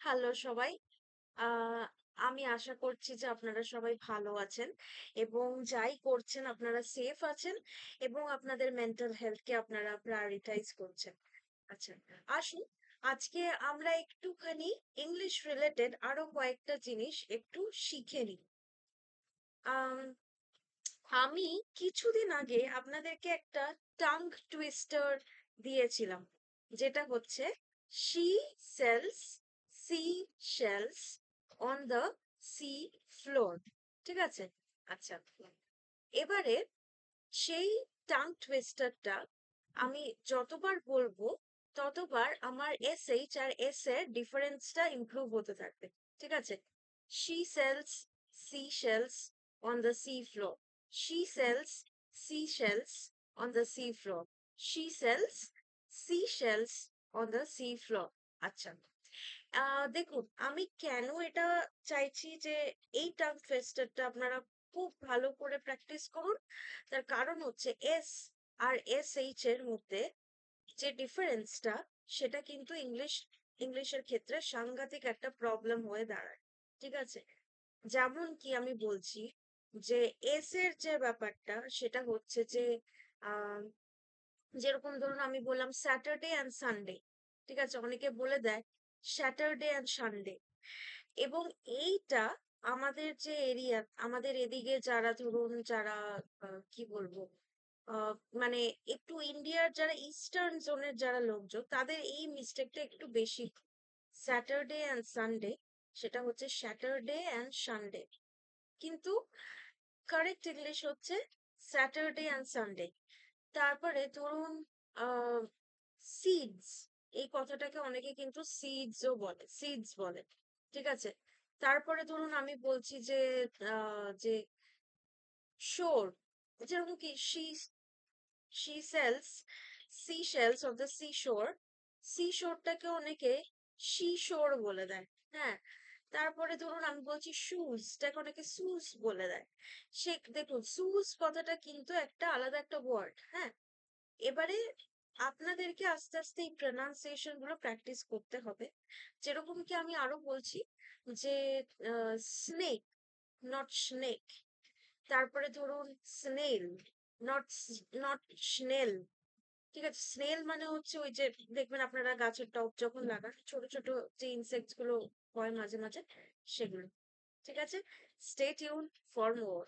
Hello সবাই। আহ আমি আশা করছি যে আপনারা সবাই ভালো আছেন এবং যাই করছেন আপনারা সেফ আছেন এবং আপনাদের মেন্টাল হেলথকে আপনারা প্রায়োরিটাইজ করছেন। আচ্ছা, আসুন আজকে আমরা একটুখানি ইংলিশ রিলেটেড আরো কয়েকটা জিনিস একটু শিখে নিই। আম, আমি কিছুদিন আগে আপনাদেরকে একটা টাং টুইস্টার দিয়েছিলাম, যেটা হচ্ছে she sells sea shells on the sea floor. ঠিক আছে? আচ্ছা, এবারে সেই টাং টুইস্টারটা আমি যতবার বলবো ততবার আমার এসএইচ আর এস এর ডিফারেন্সটা ইমপ্রুভ হতে থাকবে। ঠিক আছে? She sells sea shells on the sea floor. She sells sea shells on the sea floor. She sells sea shells on the sea floor. আচ্ছা, দেখুন আমি কেন এটা চাইছি যে এই টাং টুইস্টারটা আপনারা খুব ভালো করে প্র্যাকটিস করুন। তার কারণ হচ্ছে এস আর এস এইচ এর মধ্যে যে ডিফারেন্সটা, সেটা কিন্তু ইংলিশের ক্ষেত্রে সাংঘাতিক একটা প্রবলেম হয়ে দাঁড়ায়। ঠিক আছে? যেমন কি আমি বলছি যে এস এর যে ব্যাপারটা সেটা হচ্ছে যে আহ যেরকম ধরুন আমি বললাম স্যাটারডে অ্যান্ড সানডে। ঠিক আছে? অনেকে বলে দেয় স্যাটারডে অ্যান্ড সানডে। এবং এইটা আমাদের যে এরিয়া, আমাদের এদিকে যারা ধরুন যারা কি বলবো, আহ, মানে একটু ইন্ডিয়ার যারা ইস্টার্ন জোনের যারা লোকজন, তাদের এই মিস্টেকটা একটু বেশি। স্যাটারডে অ্যান্ড সানডে, সেটা হচ্ছে স্যাটারডে অ্যান্ড সানডে, কিন্তু কারেক্ট ইংলিশ হচ্ছে স্যাটারডে অ্যান্ড সানডে। তারপরে ধরুন আহ সিডস, এই কথাটাকে অনেকে কিন্তু সিডসও বলে, সিডস বলে। ঠিক আছে? তারপরে ধরুন আমি বলছি যে যে শোর, যেরকম কি she sells seashells of the seashore. সিশোরটাকে অনেকে শিশোর বলে দেয়। হ্যাঁ। তারপরে ধরুন আমি বলছি শুজটাকে অনেকে সুজ বলে দেয়। সে দেখুন সুজ কথাটা কিন্তু একটা আলাদা একটা ওয়ার্ড। হ্যাঁ। এবারে আপনাদেরকে আস্তে আস্তে এই প্রনাউন্সিয়েশন গুলো প্র্যাকটিস করতে হবে। যেরকম কি আমি আরো বলছি যে স্নেক, নট স্নেক। তারপরে ধরুন স্নেল, নট নট স্নেল। ঠিক আছে? স্নেল মানে হচ্ছে ওই যে দেখবেন আপনারা গাছের টব যখন লাগান, ছোট ছোট যে ইনসেক্টস গুলো হয় মাঝে মাঝে, সেগুলো। ঠিক আছে? Stay tune for more.